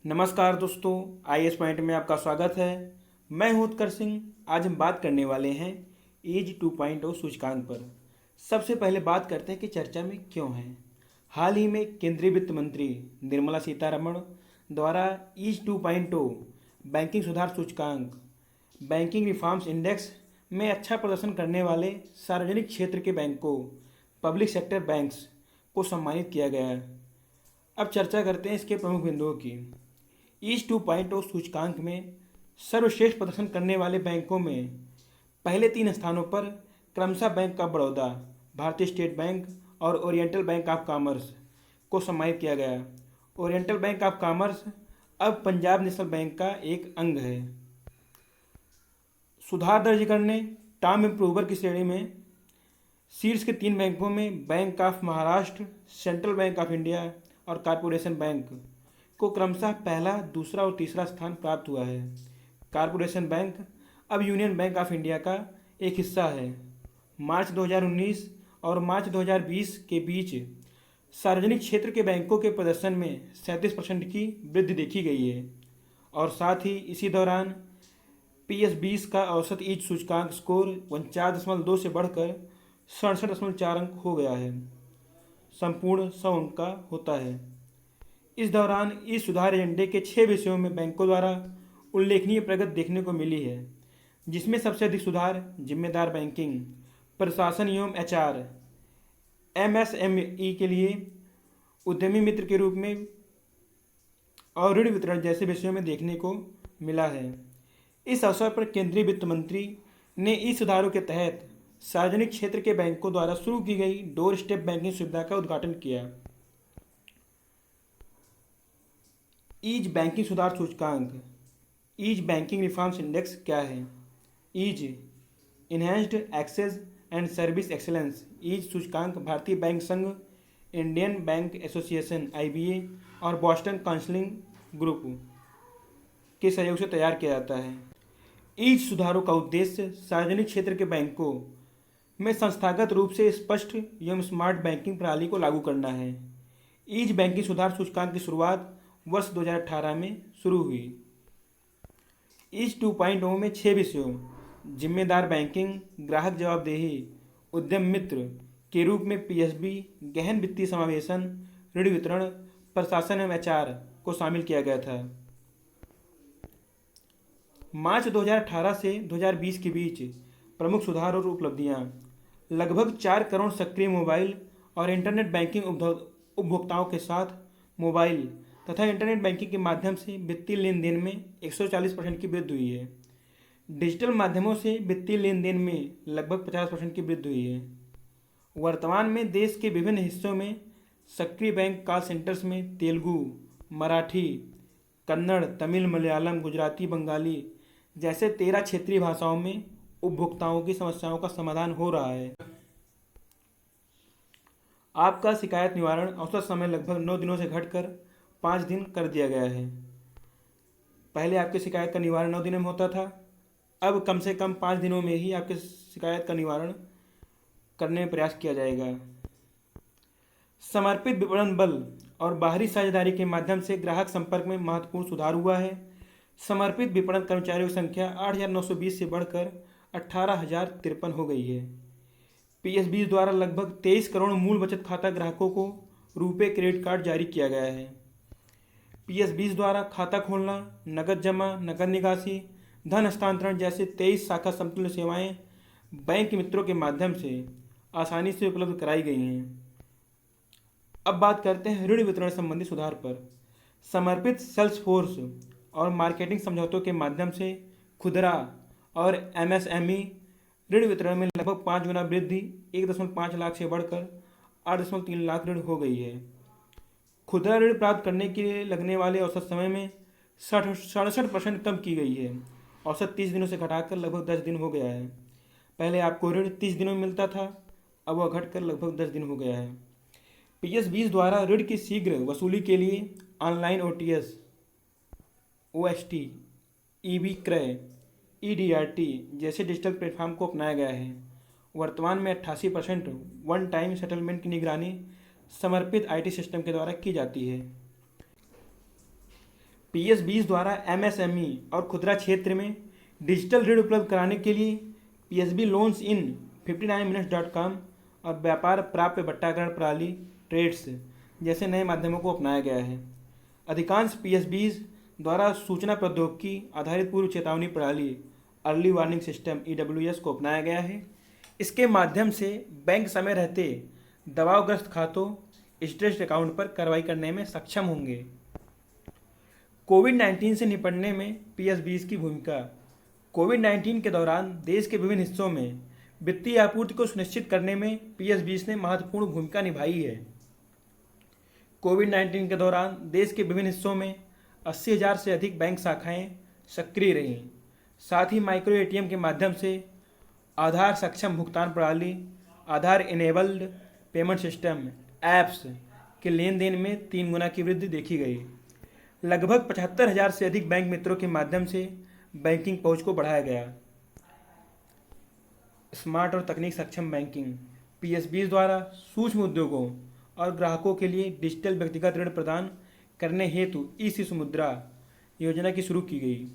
नमस्कार दोस्तों, IAS point में आपका स्वागत है। मैं हूं उत्कर्ष सिंह। आज हम बात करने वाले हैं ईज 2.0 सूचकांक पर। सबसे पहले बात करते हैं कि चर्चा में क्यों है। हाल ही में केंद्रीय वित्त मंत्री निर्मला सीतारमण द्वारा ईज 2.0 बैंकिंग सुधार सूचकांक बैंकिंग रिफॉर्म्स इंडेक्स में अच्छा प्रदर्शन करने वाले सार्वजनिक क्षेत्र के बैंकों पब्लिक सेक्टर बैंक्स को सम्मानित किया गया। अब चर्चा करते हैं इसके प्रमुख बिंदुओं की। ईज 2.0 सूचकांक में सर्वश्रेष्ठ प्रदर्शन करने वाले बैंकों में पहले 3 स्थानों पर क्रमशः बैंक ऑफ बड़ौदा, भारतीय स्टेट बैंक और ओरिएंटल बैंक ऑफ कॉमर्स को सम्मानित किया गया। ओरिएंटल बैंक ऑफ कॉमर्स अब पंजाब नेशनल बैंक का एक अंग है। सुधार दर्ज करने टर्म इम्प्रूवर की श्रेणी में शीर्ष के 3 बैंकों में bank of Maharashtra, central bank of India और कॉरपोरेशन बैंक को क्रमशः पहला, दूसरा और तीसरा स्थान प्राप्त हुआ है। कॉरपोरेशन बैंक अब यूनियन बैंक ऑफ इंडिया का एक हिस्सा है। मार्च 2019 और मार्च 2020 के बीच सार्वजनिक क्षेत्र के बैंकों के प्रदर्शन में 37% की वृद्धि देखी गई है और साथ ही इसी दौरान PS20 का औसत ईज सूचकांक स्कोर 49.2 से बढ़कर 67.4 अंक हो गया है। संपूर्ण 100 अंक का होता है। इस दौरान इस सुधार एजेंडे के 6 विषयों में बैंकों द्वारा उल्लेखनीय प्रगति देखने को मिली है, जिसमें सबसे अधिक सुधार जिम्मेदार बैंकिंग, प्रशासन एवं HR, MSME के लिए उद्यमी मित्र के रूप में और ऋण वितरण जैसे विषयों में देखने को मिला है। इस अवसर पर केंद्रीय वित्त मंत्री ने इस सुधारों के तहत सार्वजनिक क्षेत्र के बैंकों द्वारा शुरू की गई डोर स्टेप बैंकिंग सुविधा का उद्घाटन किया। ईज बैंकिंग सुधार सूचकांक ईज बैंकिंग रिफॉर्म्स इंडेक्स क्या है? Ease enhanced access and service excellence ease सूचकांक भारतीय बैंक संघ, इंडियन बैंक एसोसिएशन IBA और बॉस्टन काउंसलिंग ग्रुप के सहयोग से तैयार किया जाता है। ईज सुधारों का उद्देश्य सार्वजनिक क्षेत्र के बैंकों में संस्थागत रूप से स्पष्ट एवं स्मार्ट बैंकिंग प्रणाली को लागू करना है। ईज बैंकिंग सुधार सूचकांक की शुरुआत वर्ष 2018 में शुरू हुई। ईज 2.0 में 6 विषयों जिम्मेदार बैंकिंग, ग्राहक जवाबदेही, उद्यम मित्र के रूप में PSB, गहन वित्तीय समावेशन, ऋण वितरण, प्रशासन एवं HR को शामिल किया गया था। मार्च 2018 से 2020 के बीच प्रमुख सुधार और उपलब्धियां: लगभग 4 करोड़ सक्रिय मोबाइल और इंटरनेट बैंकिंग उपभोक्ताओं के साथ मोबाइल तथा इंटरनेट बैंकिंग के माध्यम से वित्तीय लेन देन में 140% की वृद्धि हुई है। डिजिटल माध्यमों से वित्तीय लेन देन में लगभग 50% की वृद्धि हुई है। वर्तमान में देश के विभिन्न हिस्सों में सक्रिय बैंक कॉल सेंटर्स में तेलुगु, मराठी, कन्नड़, तमिल, मलयालम, गुजराती, बंगाली जैसे 13 क्षेत्रीय भाषाओं में उपभोक्ताओं की समस्याओं का समाधान हो रहा है। आपका शिकायत निवारण औसत समय लगभग 9 दिनों से घटकर 5 दिन कर दिया गया है। पहले आपकी शिकायत का निवारण 9 दिनों में होता था, अब कम से कम 5 दिनों में ही आपकी शिकायत का निवारण करने में प्रयास किया जाएगा। समर्पित विपणन बल और बाहरी साझेदारी के माध्यम से ग्राहक संपर्क में महत्वपूर्ण सुधार हुआ है। समर्पित विपणन कर्मचारियों की संख्या 8,920 से बढ़कर 18,053 हो गई है। PSB द्वारा लगभग 23 करोड़ मूल बचत खाता ग्राहकों को रुपे क्रेडिट कार्ड जारी किया गया है। PSB द्वारा खाता खोलना, नकद जमा, नकद निकासी, धन हस्तांतरण जैसे 23 शाखा समतुल्य सेवाएं बैंक मित्रों के माध्यम से आसानी से उपलब्ध कराई गई हैं। अब बात करते हैं ऋण वितरण संबंधी सुधार पर। समर्पित सेल्स फोर्स और मार्केटिंग समझौतों के माध्यम से खुदरा और MSME ऋण वितरण में लगभग 5 गुना वृद्धि 1.5 लाख से बढ़कर 8.3 लाख ऋण हो गई है। खुदरा ऋण प्राप्त करने के लिए लगने वाले औसत समय में 67% कम की गई है। औसत 30 दिनों से घटाकर लगभग 10 दिन हो गया है। पहले आपको ऋण 30 दिनों में मिलता था, अब वह घटकर लगभग 10 दिन हो गया है। PSB द्वारा ऋण की शीघ्र वसूली के लिए ऑनलाइन OTS, OST, EB क्रय, EDRT जैसे डिजिटल प्लेटफॉर्म को अपनाया गया है। वर्तमान में 88% वन टाइम सेटलमेंट की निगरानी समर्पित IT सिस्टम के द्वारा की जाती है। PSBs द्वारा MSME और खुदरा क्षेत्र में डिजिटल ऋण उपलब्ध कराने के लिए PSB लोन्स इन 59minutes.com और व्यापार प्राप्य भट्टाकरण प्रणाली ट्रेड्स जैसे नए माध्यमों को अपनाया गया है। अधिकांश PSBs द्वारा सूचना प्रौद्योगिकी आधारित पूर्व चेतावनी प्रणाली अर्ली वार्निंग सिस्टम EWS को अपनाया गया है। इसके माध्यम से बैंक समय रहते दबावग्रस्त खातों स्ट्रेस्ड अकाउंट पर कार्रवाई करने में सक्षम होंगे। कोविड-19 से निपटने में PSBs की भूमिका। कोविड-19 के दौरान देश के विभिन्न हिस्सों में वित्तीय आपूर्ति को सुनिश्चित करने में PSBs ने महत्वपूर्ण भूमिका निभाई है। कोविड-19 के दौरान देश के विभिन्न हिस्सों में 80,000 से अधिक बैंक शाखाएं सक्रिय रहीं। साथ ही माइक्रो ATM के माध्यम से आधार सक्षम भुगतान प्रणाली, आधार इनेबल्ड पेमेंट सिस्टम, ऐप्स के लेन देन में 3 गुना की वृद्धि देखी गई। लगभग 75,000 से अधिक बैंक मित्रों के माध्यम से बैंकिंग पहुंच को बढ़ाया गया। स्मार्ट और तकनीक सक्षम बैंकिंग। PSBs द्वारा सूक्ष्म उद्योगों और ग्राहकों के लिए डिजिटल व्यक्तिगत ऋण प्रदान करने हेतु ई-शिशु मुद्रा योजना की शुरू की गई।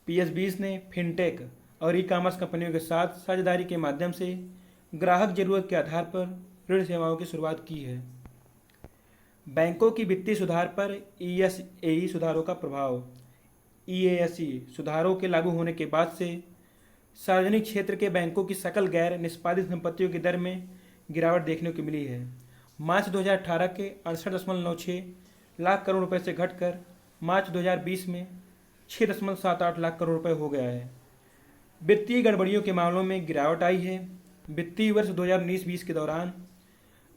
PSBs ने फिनटेक और ई-कॉमर्स कंपनियों के साथ साझेदारी के माध्यम से ग्राहक जरूरत के आधार पर ऋण सेवाओं की शुरुआत की है। बैंकों की वित्तीय सुधार पर ESAE सुधारों का प्रभाव। EASE सुधारों के लागू होने के बाद से सार्वजनिक क्षेत्र के बैंकों की सकल गैर निष्पादित संपत्तियों की दर में गिरावट देखने को मिली है। मार्च 2018 के 68.96 लाख करोड़ रुपए से घटकर मार्च 2020 में 6.78 लाख करोड़ रुपए हो गया है। वित्तीय गड़बड़ियों के मामलों में गिरावट आई है। वित्तीय वर्ष 2019-20 के दौरान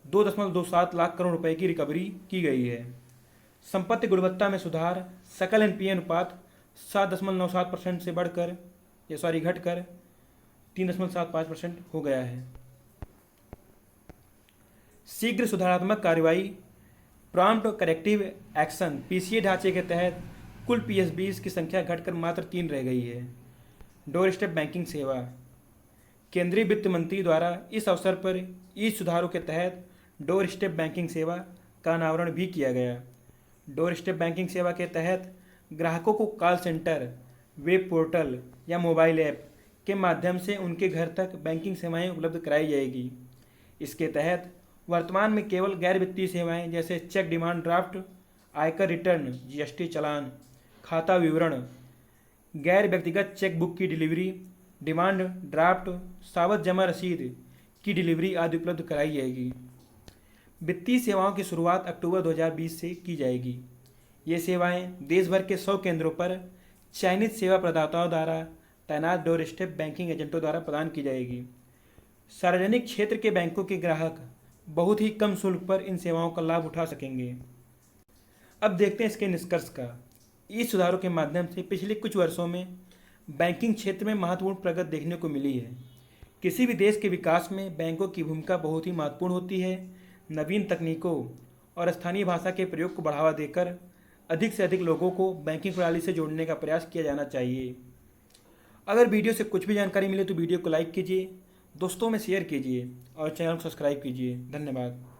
2.27 लाख करोड़ रुपए की रिकवरी की गई है। संपत्ति गुणवत्ता में सुधार। सकल NPA अनुपात 7.97% से घटकर 3.75% हो गया है। शीघ्र सुधारात्मक कार्रवाई प्रॉम्प्ट करेक्टिव एक्शन PCA ढांचे के तहत कुल PSBs की संख्या घटकर मात्र 3 रह गई है। डोर स्टेप बैंकिंग सेवा। केंद्रीय वित्त मंत्री द्वारा इस अवसर पर इस सुधारों के तहत डोर स्टेप बैंकिंग सेवा का अनावरण भी किया गया। डोर स्टेप बैंकिंग सेवा के तहत ग्राहकों को कॉल सेंटर, वेब पोर्टल या मोबाइल ऐप के माध्यम से उनके घर तक बैंकिंग सेवाएं उपलब्ध कराई जाएगी। इसके तहत वर्तमान में केवल गैर वित्तीय सेवाएं जैसे चेक डिमांड ड्राफ्ट, आयकर रिटर्न, GST चालान, खाता विवरण, गैर व्यक्तिगत चेक बुक की डिलीवरी, डिमांड ड्राफ्ट, सावध जमा रसीद की डिलीवरी आदि उपलब्ध कराई जाएगी। वित्तीय सेवाओं की शुरुआत अक्टूबर 2020 से की जाएगी। ये सेवाएं देश भर के 100 केंद्रों पर चयनित सेवा प्रदाताओं द्वारा तैनात डोर स्टेप बैंकिंग एजेंटों द्वारा प्रदान की जाएगी। सार्वजनिक क्षेत्र के बैंकों के ग्राहक बहुत ही कम शुल्क पर इन सेवाओं का लाभ उठा सकेंगे। अब देखते हैं इसके निष्कर्ष का। इस सुधारों के माध्यम से पिछले कुछ वर्षों में बैंकिंग क्षेत्र में महत्वपूर्ण प्रगति देखने को मिली है। किसी भी देश के विकास में बैंकों की भूमिका बहुत ही महत्वपूर्ण होती है। नवीन तकनीकों और स्थानीय भाषा के प्रयोग को बढ़ावा देकर अधिक से अधिक लोगों को बैंकिंग प्रणाली से जोड़ने का प्रयास किया जाना चाहिए। अगर वीडियो से कुछ भी जानकारी मिले तो वीडियो को लाइक कीजिए, दोस्तों में शेयर कीजिए और चैनल को सब्सक्राइब कीजिए। धन्यवाद।